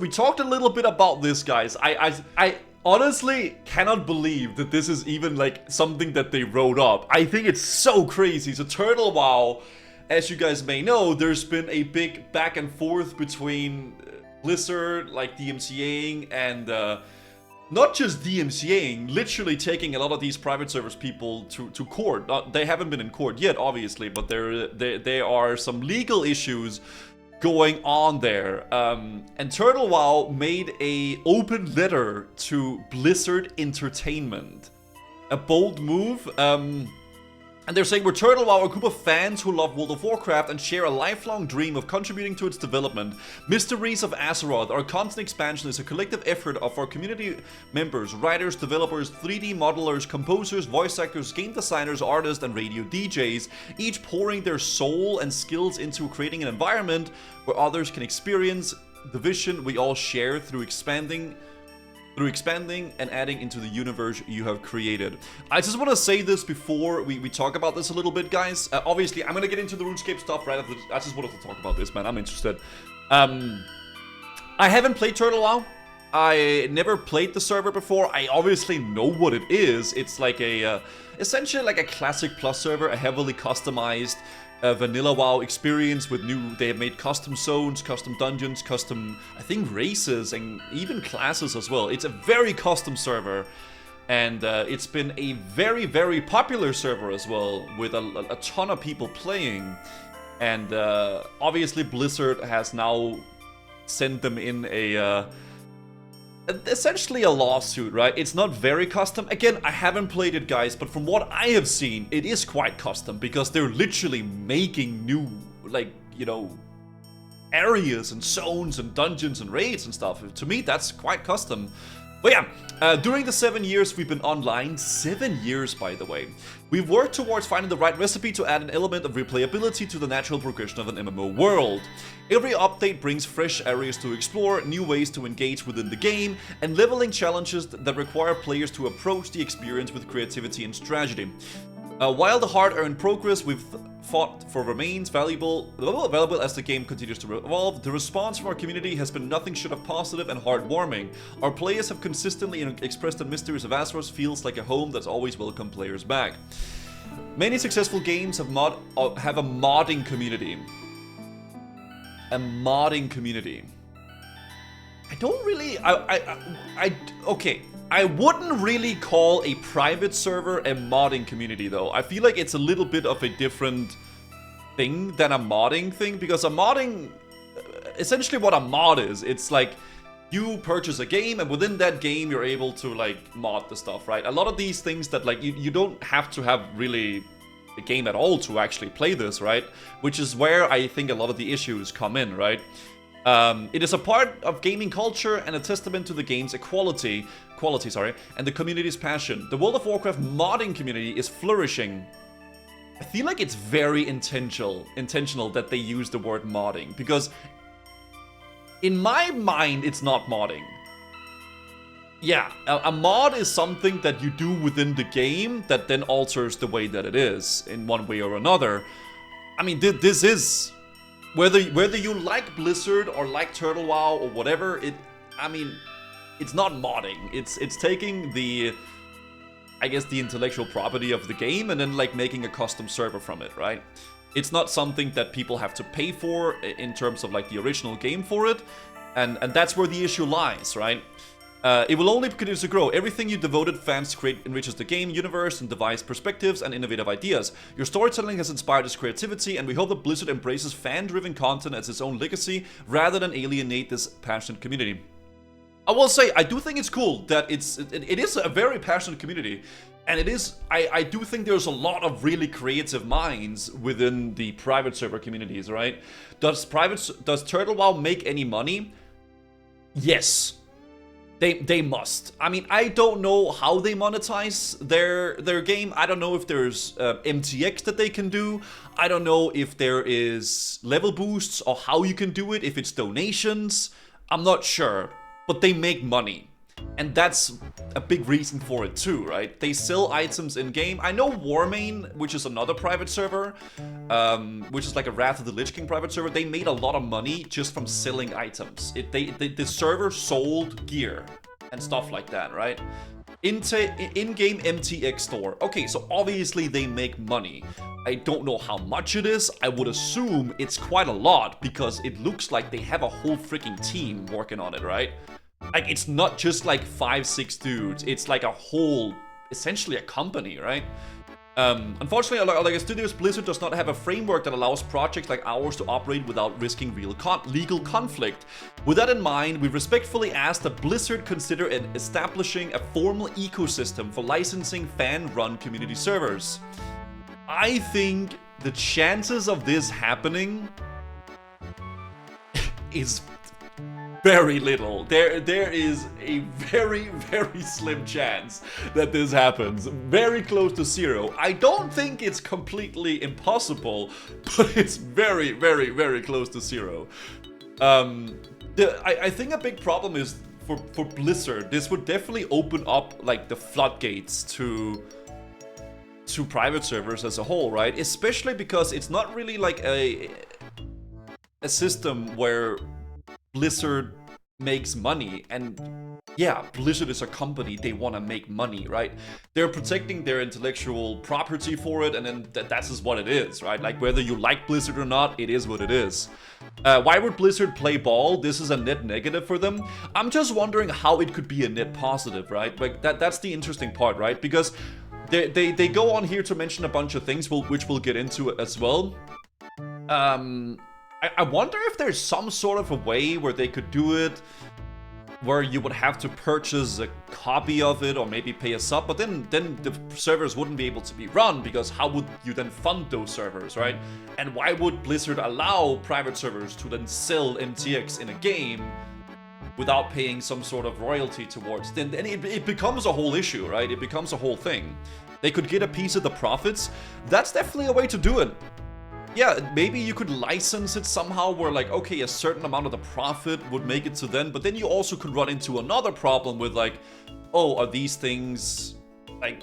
we talked a little bit about this, guys. I honestly cannot believe that this is even like something that they wrote up. I think it's so crazy. So TurtleWoW, as you guys may know, there's been a big back and forth between Blizzard, like DMCAing, and not just DMCAing, literally taking a lot of these private servers people to court. They haven't been in court yet, obviously, but there are some legal issues going on there. And TurtleWoW made a open letter to Blizzard Entertainment. A bold move. And they're saying, we're TurtleWoW, a group of fans who love World of Warcraft and share a lifelong dream of contributing to its development. Mysteries of Azeroth, our constant expansion, is a collective effort of our community members, writers, developers, 3D modelers, composers, voice actors, game designers, artists, and radio DJs, each pouring their soul and skills into creating an environment where others can experience the vision we all share through expanding and adding into the universe you have created. I just want to say this before we talk about this a little bit, guys. Obviously, I'm going to get into the RuneScape stuff right after this. I just wanted to talk about this, man. I'm interested. I haven't played TurtleWoW. I never played the server before. I obviously know what it is. It's like a, essentially like a classic plus server, a heavily customized vanilla WoW experience with they have made custom zones, custom dungeons, custom, I think, races, and even classes as well. It's a very custom server, and it's been a very, very popular server as well, with a ton of people playing. And obviously Blizzard has now sent them in essentially a lawsuit, right? It's not very custom. Again, I haven't played it, guys, but from what I have seen, it is quite custom, because they're literally making new, like, you know, areas and zones and dungeons and raids and stuff. To me, that's quite custom. But yeah, during the 7 years we've been online, 7 years by the way, we've worked towards finding the right recipe to add an element of replayability to the natural progression of an MMO world. Every update brings fresh areas to explore, new ways to engage within the game, and leveling challenges that require players to approach the experience with creativity and strategy. While the hard-earned progress we've fought for remains valuable as the game continues to evolve, the response from our community has been nothing short of positive and heartwarming. Our players have consistently expressed that Mysteries of Azeroth feels like a home that's always welcomed players back. Many successful games have a modding community. A modding community. I don't really... okay. I wouldn't really call a private server a modding community, though. I feel like it's a little bit of a different thing than a modding thing, because a modding... essentially what a mod is, it's like you purchase a game, and within that game you're able to, like, mod the stuff, right? A lot of these things that, like, you don't have to have really a game at all to actually play this, right? Which is where I think a lot of the issues come in, right? It is a part of gaming culture and a testament to the game's quality, and the community's passion. The World of Warcraft modding community is flourishing. I feel like it's very intentional that they use the word modding, because in my mind, it's not modding. Yeah, a mod is something that you do within the game that then alters the way that it is in one way or another. I mean, this is... Whether you like Blizzard or like TurtleWoW or whatever, I mean, it's not modding. It's taking the, I guess, the intellectual property of the game and then, like, making a custom server from it, right? It's not something that people have to pay for in terms of, like, the original game for it, and that's where the issue lies, right? It will only continue to grow. Everything you devoted fans to create enriches the game universe and devise perspectives and innovative ideas. Your storytelling has inspired this creativity, and we hope that Blizzard embraces fan-driven content as its own legacy rather than alienate this passionate community. I will say, I do think it's cool that it is a very passionate community, and it is. I do think there's a lot of really creative minds within the private server communities, right? Does TurtleWoW make any money? Yes. They must. I mean, I don't know how they monetize their game. I don't know if there's MTX that they can do. I don't know if there is level boosts or how you can do it, if it's donations. I'm not sure. But they make money. And that's a big reason for it too, right? They sell items in-game. I know Warmain, which is another private server, which is like a Wrath of the Lich King private server, they made a lot of money just from selling items. The server sold gear and stuff like that, right? In-game MTX store. Okay, so obviously they make money. I don't know how much it is. I would assume it's quite a lot because it looks like they have a whole freaking team working on it, right? Like, it's not just like 5-6 dudes. It's like a whole, essentially a company, right? Unfortunately, like a studios, Blizzard does not have a framework that allows projects like ours to operate without risking real legal conflict. With that in mind, we respectfully ask that Blizzard consider establishing a formal ecosystem for licensing fan-run community servers. I think the chances of this happening is very little. There is a very, very slim chance that this happens. Very close to zero. I don't think it's completely impossible, but it's very, very, very close to zero. I think a big problem is for Blizzard, this would definitely open up like the floodgates to private servers as a whole, right? Especially because it's not really like a system where Blizzard makes money, and yeah, Blizzard is a company, they want to make money, right? They're protecting their intellectual property for it, and then that's just what it is, right? Like, whether you like Blizzard or not, it is what it is. Why would Blizzard play ball? This is a net negative for them. I'm just wondering how it could be a net positive, right? Like, that's the interesting part, right? Because they go on here to mention a bunch of things, which we'll get into as well. I wonder if there's some sort of a way where they could do it where you would have to purchase a copy of it or maybe pay a sub, but then the servers wouldn't be able to be run, because how would you then fund those servers, right? And why would Blizzard allow private servers to then sell MTX in a game without paying some sort of royalty towards? Then it becomes a whole issue, right? It becomes a whole thing. They could get a piece of the profits. That's definitely a way to do it. Yeah, maybe you could license it somehow where, like, okay, a certain amount of the profit would make it to them, but then you also could run into another problem with, like, oh, are these things, like,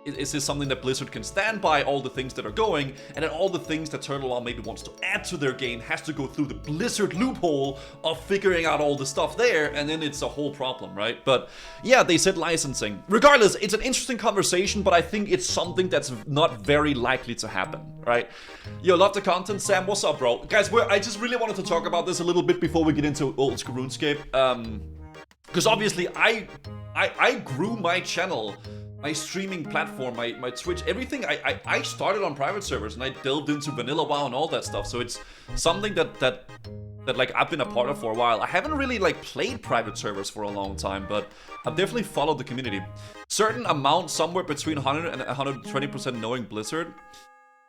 is this something that Blizzard can stand by, all the things that are going, and then all the things that TurtleWoW maybe wants to add to their game has to go through the Blizzard loophole of figuring out all the stuff there, and then it's a whole problem, right? But yeah, they said licensing. Regardless, it's an interesting conversation, but I think it's something that's not very likely to happen, right? Yo, love the content. Sam, what's up, bro? Guys, I just really wanted to talk about this a little bit before we get into old school RuneScape. Because obviously, I grew my channel, my streaming platform, my Twitch, everything. I started on private servers and I delved into vanilla WoW and all that stuff. So it's something that like I've been a part of for a while. I haven't really like played private servers for a long time, but I've definitely followed the community. Certain amount, somewhere between 100 and 120% knowing Blizzard.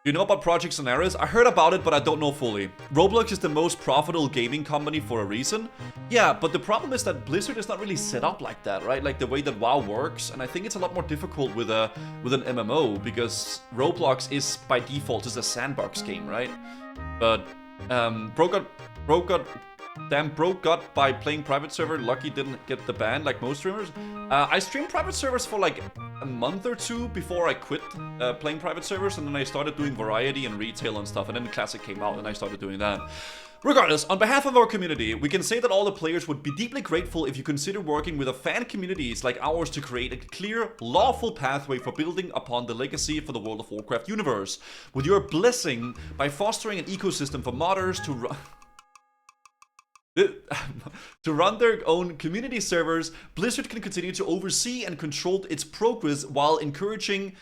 You know about Project Scenarios? I heard about it, but I don't know fully. Roblox is the most profitable gaming company for a reason. Yeah, but the problem is that Blizzard is not really set up like that, right? Like the way that WoW works, and I think it's a lot more difficult with an MMO, because Roblox is by default just a sandbox game, right? But Broke got by playing private server. Lucky didn't get the ban like most streamers. I streamed private servers for like a month or two before I quit playing private servers, and then I started doing variety and retail and stuff, and then the Classic came out and I started doing that. Regardless, on behalf of our community, we can say that all the players would be deeply grateful if you consider working with a fan communities like ours to create a clear, lawful pathway for building upon the legacy for the World of Warcraft universe. With your blessing, by fostering an ecosystem for modders to run their own community servers, Blizzard can continue to oversee and control its progress while encouraging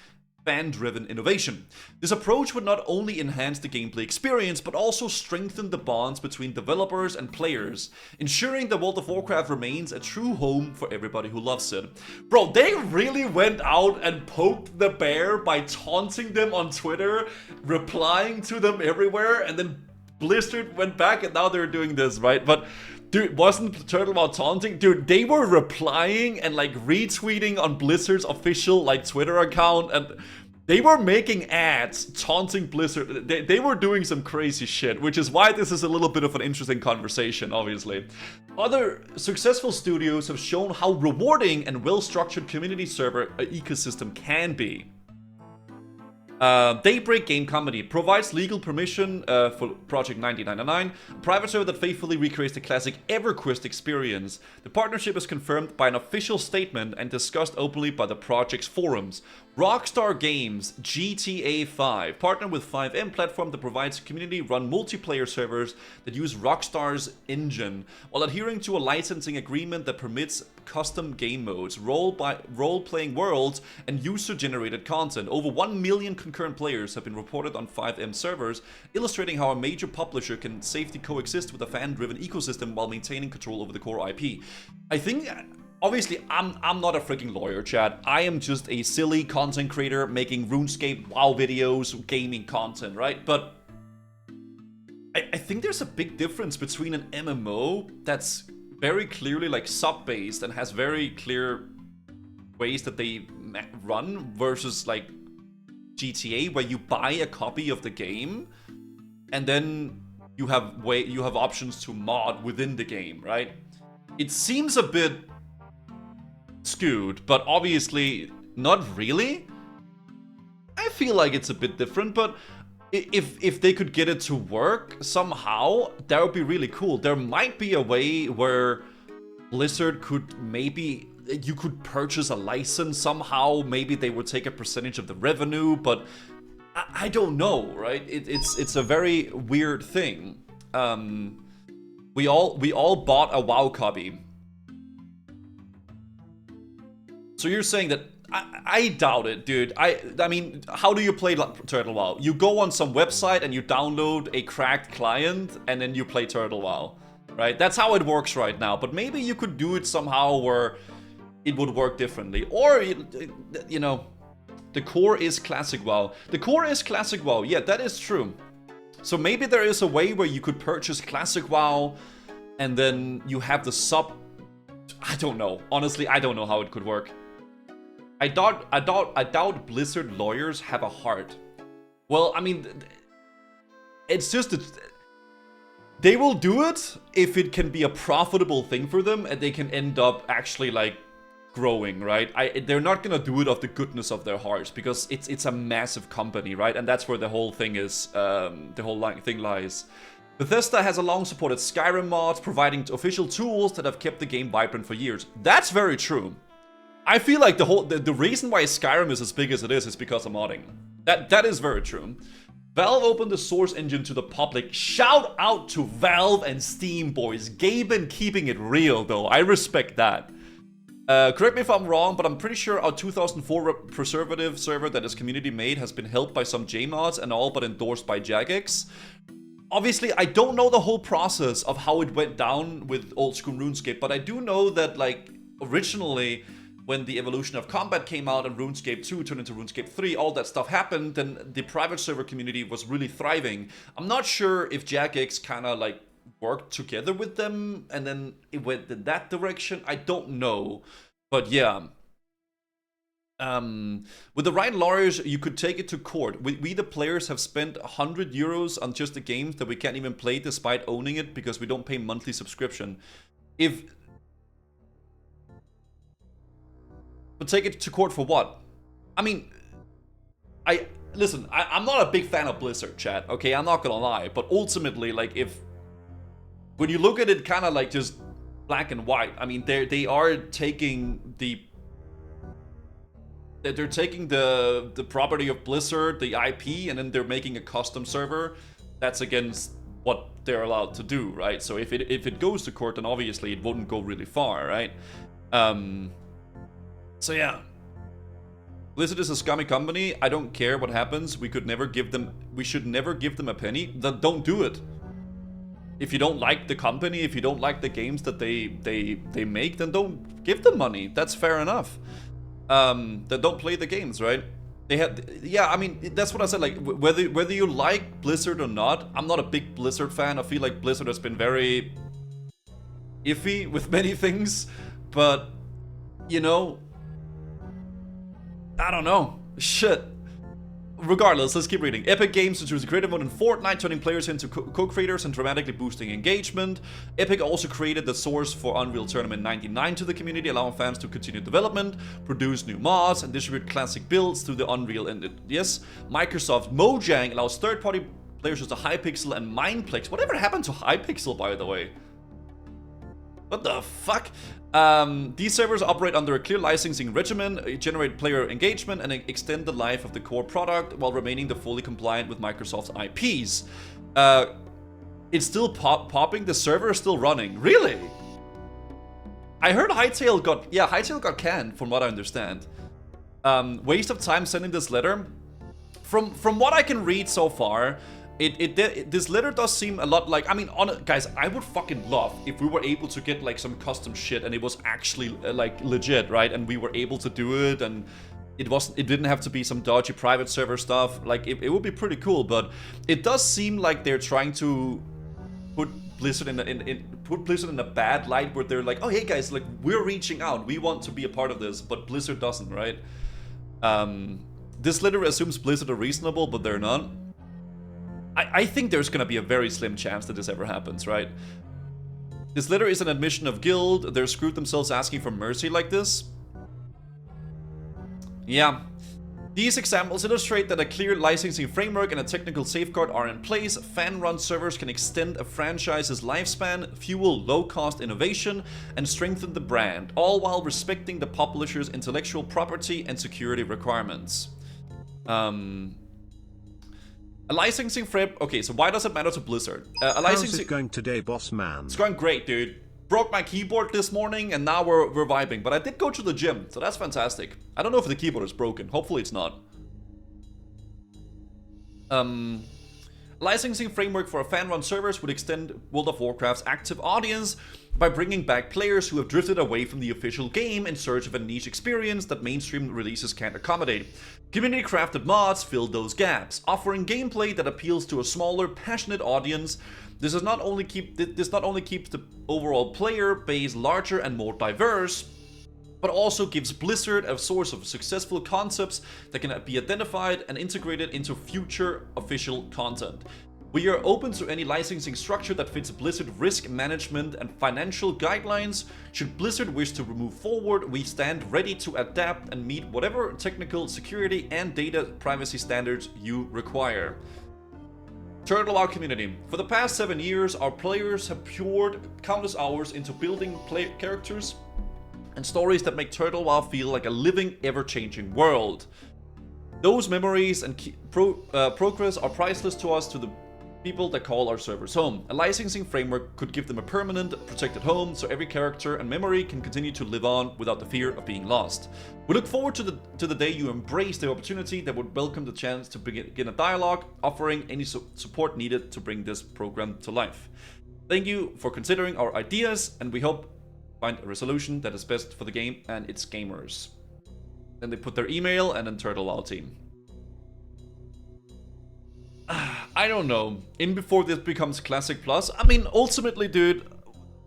fan-driven innovation. This approach would not only enhance the gameplay experience, but also strengthen the bonds between developers and players, ensuring that World of Warcraft remains a true home for everybody who loves it. Bro, they really went out and poked the bear by taunting them on Twitter, replying to them everywhere, and then Blizzard went back and now they're doing this, right? But dude, wasn't TurtleWoW taunting? Dude, they were replying and like retweeting on Blizzard's official like Twitter account, and They were making ads taunting Blizzard. They were doing some crazy shit, which is why this is a little bit of an interesting conversation, obviously. Other successful studios have shown how rewarding and well-structured community server ecosystem can be. Daybreak Game Company provides legal permission for Project 1999, a private server that faithfully recreates the classic EverQuest experience. The partnership is confirmed by an official statement and discussed openly by the project's forums. Rockstar Games GTA 5 partnered with 5M platform that provides community-run multiplayer servers that use Rockstar's engine, while adhering to a licensing agreement that permits custom game modes, role-playing worlds, and user-generated content. Over 1 million concurrent players have been reported on 5M servers, illustrating how a major publisher can safely coexist with a fan-driven ecosystem while maintaining control over the core IP. I think... Obviously, I'm not a freaking lawyer, chat. I am just a silly content creator making RuneScape WoW videos, gaming content, right? But I think there's a big difference between an MMO that's very clearly like sub-based and has very clear ways that they run versus like GTA, where you buy a copy of the game and then you have options to mod within the game, right? It seems a bit skewed, but obviously not really. I feel like it's a bit different, but if they could get it to work somehow, that would be really cool. There might be a way where Blizzard could maybe... You could purchase a license somehow. Maybe they would take a percentage of the revenue, but I don't know, right? It's a very weird thing. We all bought a WoW copy. So you're saying that... I doubt it, dude. I mean, how do you play TurtleWoW? You go on some website and you download a cracked client and then you play TurtleWoW, right? That's how it works right now. But maybe you could do it somehow where it would work differently. Or, you know, the core is classic WoW. The core is classic WoW. Yeah, that is true. So maybe there is a way where you could purchase classic WoW and then you have the sub... I don't know. Honestly, I don't know how it could work. I doubt Blizzard lawyers have a heart. Well, I mean, it's just that they will do it if it can be a profitable thing for them and they can end up actually like growing, right? They're not gonna do it of the goodness of their hearts because it's a massive company, right? And that's where the whole thing is, the whole thing lies. Bethesda has a long supported Skyrim mods, providing official tools that have kept the game vibrant for years. That's very true. I feel like the reason why Skyrim is as big as it is because of modding. That is very true. Valve opened the Source engine to the public. Shout out to Valve and Steam, boys. Gaben keeping it real, though. I respect that. Correct me if I'm wrong, but I'm pretty sure our 2004 preservative server that is community made has been helped by some JMods and all but endorsed by Jagex. Obviously, I don't know the whole process of how it went down with old school RuneScape, but I do know that, like, originally, when the evolution of combat came out and RuneScape 2 turned into RuneScape 3, all that stuff happened, then the private server community was really thriving. I'm not sure if Jagex kind of like worked together with them and then it went in that direction. I don't know. But yeah. With the right lawyers, you could take it to court. We the players have spent 100 euros on just the games that we can't even play despite owning it because we don't pay monthly subscription. But take it to court for what? I mean, listen, I'm not a big fan of Blizzard, chat, okay? I'm not gonna lie. But ultimately, like, when you look at it kind of like just black and white, I mean, they are taking they're taking the property of Blizzard, the IP, and then they're making a custom server. That's against what they're allowed to do, right? So if it goes to court, then obviously it wouldn't go really far, right? So yeah, Blizzard is a scummy company. I don't care what happens. We should never give them a penny. Then don't do it. If you don't like the company, if you don't like the games that they make, then don't give them money. That's fair enough. Then don't play the games, right? Yeah, I mean, that's what I said. Like, whether you like Blizzard or not, I'm not a big Blizzard fan. I feel like Blizzard has been very iffy with many things, but you know, I don't know. Shit. Regardless, let's keep reading. Epic Games introduced a creative mode in Fortnite, turning players into co-creators and dramatically boosting engagement. Epic also created the source for Unreal Tournament 99 to the community, allowing fans to continue development, produce new mods, and distribute classic builds to the Unreal Engine. Yes, Microsoft Mojang allows third-party players to Hypixel and Mineplex. Whatever happened to Hypixel, by the way? What the fuck? These servers operate under a clear licensing regimen, generate player engagement, and extend the life of the core product while remaining fully compliant with Microsoft's IPs. It's still popping. The server is still running. Really? I heard Hytale got canned, from what I understand. Waste of time sending this letter. From what I can read so far, this letter does seem a lot like, I mean, guys, I would fucking love if we were able to get like some custom shit and it was actually like legit, right? And we were able to do it, and it didn't have to be some dodgy private server stuff. Like it would be pretty cool, but it does seem like they're trying to put Blizzard in a bad light, where they're like, oh hey guys, like we're reaching out, we want to be a part of this, but Blizzard doesn't, right? This letter assumes Blizzard are reasonable, but they're not. I think there's gonna be a very slim chance that this ever happens, right? This letter is an admission of guilt. They're screwed themselves asking for mercy like this. Yeah. These examples illustrate that a clear licensing framework and a technical safeguard are in place. Fan-run servers can extend a franchise's lifespan, fuel low-cost innovation, and strengthen the brand, all while respecting the publisher's intellectual property and security requirements. A licensing frame. Okay, so why does it matter to Blizzard? A licensing. How's it going today, boss man? It's going great, dude. Broke my keyboard this morning, and now we're vibing. But I did go to the gym, so that's fantastic. I don't know if the keyboard is broken. Hopefully, it's not. Licensing framework for a fan-run servers would extend World of Warcraft's active audience by bringing back players who have drifted away from the official game in search of a niche experience that mainstream releases can't accommodate. Community-crafted mods fill those gaps, offering gameplay that appeals to a smaller, passionate audience. This not only keeps the overall player base larger and more diverse, but also gives Blizzard a source of successful concepts that can be identified and integrated into future official content. We are open to any licensing structure that fits Blizzard risk management and financial guidelines. Should Blizzard wish to move forward, we stand ready to adapt and meet whatever technical, security, and data privacy standards you require. TurtleWoW community. For the past 7 years, our players have poured countless hours into building characters and stories that make TurtleWoW feel like a living, ever-changing world. Those memories and progress are priceless to us, to the people that call our servers home. A licensing framework could give them a permanent, protected home, so every character and memory can continue to live on without the fear of being lost. We look forward to the day you embrace the opportunity that would welcome the chance to begin a dialogue, offering any support needed to bring this program to life. Thank you for considering our ideas, and we hope find a resolution that is best for the game and its gamers. Then they put their email and then TurtleWoW team. I don't know. In before this becomes Classic Plus. I mean, ultimately, dude,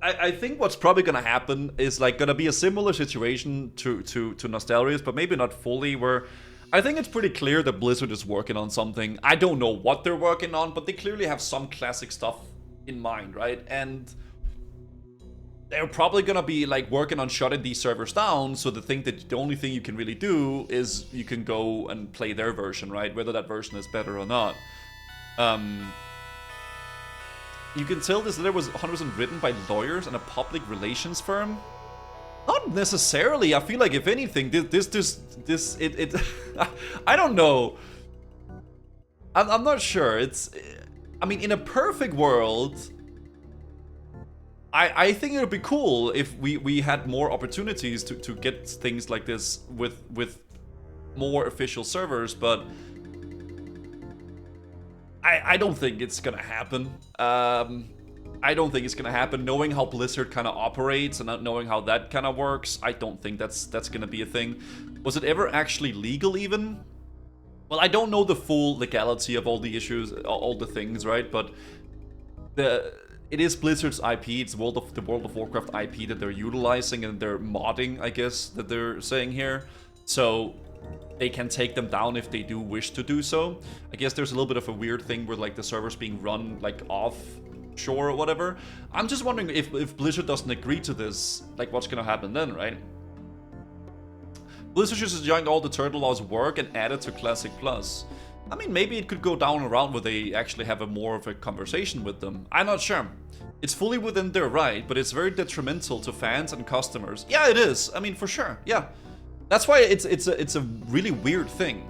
I think what's probably gonna happen is like gonna be a similar situation to Nostalrius, but maybe not fully, where I think it's pretty clear that Blizzard is working on something. I don't know what they're working on, but they clearly have some classic stuff in mind, right? And they're probably gonna be like working on shutting these servers down, so they think that the only thing you can really do is you can go and play their version, right? Whether that version is better or not. You can tell this letter was 100% written by lawyers and a public relations firm. Not necessarily. I feel like if anything, this I don't know. I'm not sure. I mean, in a perfect world, I think it would be cool if we had more opportunities to get things like this with more official servers, but I don't think it's gonna happen. I don't think it's gonna happen. Knowing how Blizzard kind of operates and not knowing how that kind of works, I don't think that's gonna be a thing. Was it ever actually legal even? Well, I don't know the full legality of all the issues, all the things, right? But it is Blizzard's IP. It's the World of Warcraft IP that they're utilizing and they're modding, I guess, that they're saying here. So they can take them down if they do wish to do so. I guess there's a little bit of a weird thing where like the server's being run like offshore or whatever. I'm just wondering if Blizzard doesn't agree to this, like what's gonna happen then, right? Blizzard should just join all the TurtleWoW's work and add it to Classic Plus. I mean, maybe it could go down a route where they actually have a more of a conversation with them. I'm not sure. It's fully within their right, but it's very detrimental to fans and customers. Yeah, it is. I mean, for sure. Yeah. That's why it's a really weird thing.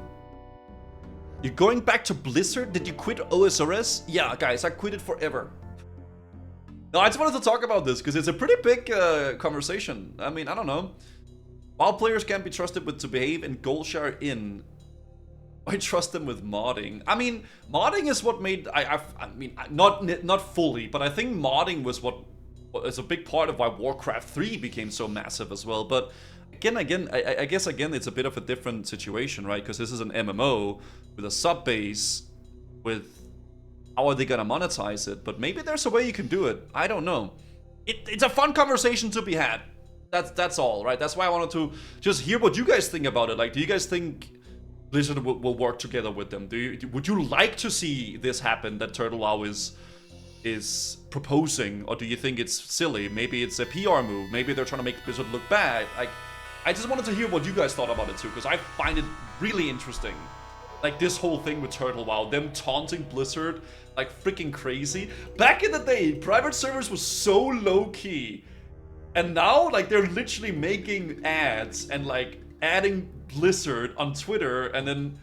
You're going back to Blizzard? Did you quit OSRS? Yeah, guys, I quit it forever. No, I just wanted to talk about this because it's a pretty big conversation. I mean, I don't know. While players can't be trusted with to behave in gold share in, I trust them with modding. I mean, modding is what made I mean not fully, but I think modding was what is a big part of why Warcraft 3 became so massive as well. But again, I guess again it's a bit of a different situation, right? Because this is an MMO with a sub base. With how are they gonna monetize it? But maybe there's a way you can do it. I don't know. It's a fun conversation to be had. That's all, right? That's why I wanted to just hear what you guys think about it. Like, do you guys think Blizzard will work together with them? Would you like to see this happen, that TurtleWoW is proposing, or do you think it's silly? Maybe it's a PR move. Maybe they're trying to make Blizzard look bad. Like, I just wanted to hear what you guys thought about it too, because I find it really interesting. Like this whole thing with TurtleWoW, them taunting Blizzard like freaking crazy. Back in the day, private servers was so low key, and now like they're literally making ads and like adding Blizzard on Twitter, and then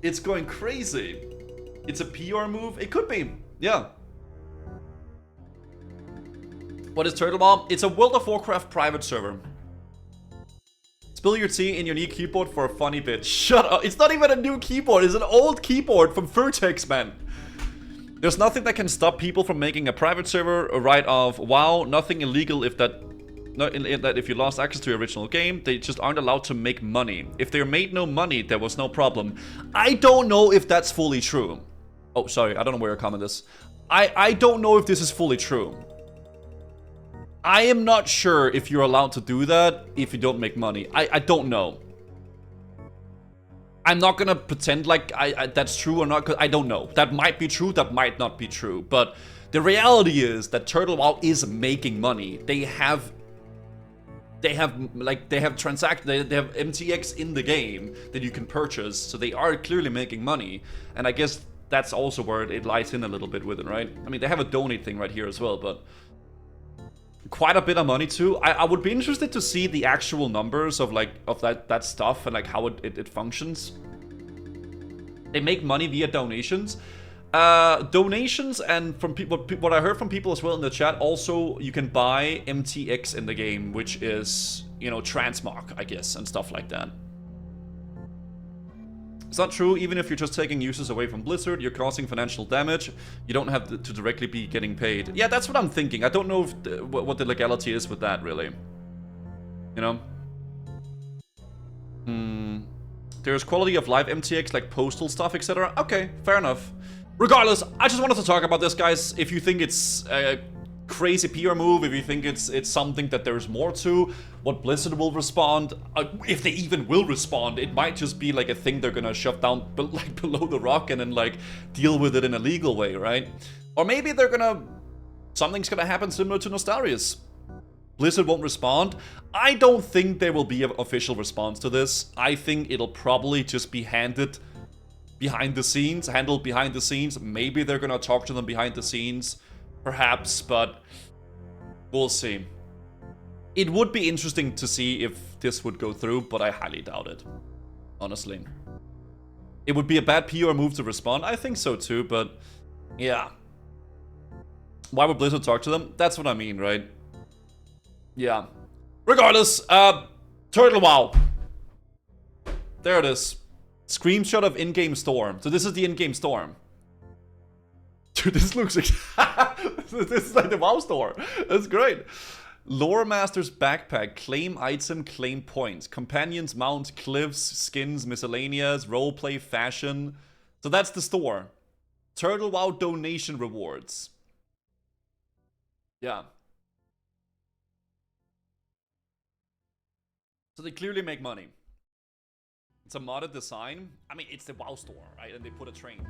it's going crazy. It's a PR move? It could be, yeah. What is TurtleWoW? It's a World of Warcraft private server. Spill your tea in your new keyboard for a funny bit. Shut up, it's not even a new keyboard, it's an old keyboard from Vertex, man. There's nothing that can stop people from making a private server right off WoW. Nothing illegal if that if you lost access to your original game. They just aren't allowed to make money. If they made no money, there was no problem. I don't know if that's fully true. Oh, sorry, I don't know where your comment is. I don't know if this is fully true. I am not sure if you're allowed to do that if you don't make money. I don't know. I'm not gonna pretend like that's true or not, because I don't know. That might be true, that might not be true. But the reality is that TurtleWoW is making money. They have MTX in the game that you can purchase, so they are clearly making money. And I guess that's also where it lies in a little bit with it, right? I mean, they have a donate thing right here as well, but quite a bit of money too. I would be interested to see the actual numbers of that stuff and like how it functions. They make money via donations. Donations, and from people, what I heard from people as well in the chat, also you can buy MTX in the game, which is, you know, transmog, I guess, and stuff like that. It's not true. Even if you're just taking users away from Blizzard, you're causing financial damage. You don't have to directly be getting paid. Yeah, that's what I'm thinking. I don't know if what the legality is with that, really. You know? There's quality of life MTX, like postal stuff, etc. Okay, fair enough. Regardless, I just wanted to talk about this, guys. If you think it's a crazy PR move, if you think it's something that there's more to, what Blizzard will respond, if they even will respond, it might just be like a thing they're gonna shove down like below the rock and then like deal with it in a legal way, right? Or maybe something's gonna happen similar to Nostarius. Blizzard won't respond. I don't think there will be an official response to this. I think it'll probably just be handled behind the scenes. Maybe they're gonna talk to them behind the scenes, perhaps, but we'll see. It would be interesting to see if this would go through, but I highly doubt it, honestly. It would be a bad PR move to respond. I think so too, but yeah. Why would Blizzard talk to them? That's what I mean, right? Yeah. Regardless, TurtleWoW. There it is. Screenshot of in-game store. So this is the in-game store. Dude, this looks this is like the WoW store. That's great. Lore Master's backpack. Claim item, claim points. Companions, mount, cliffs, skins, miscellaneous, roleplay, fashion. So that's the store. TurtleWoW donation rewards. Yeah. So they clearly make money. It's a modded design. I mean, it's the WoW store, right? And they put a train.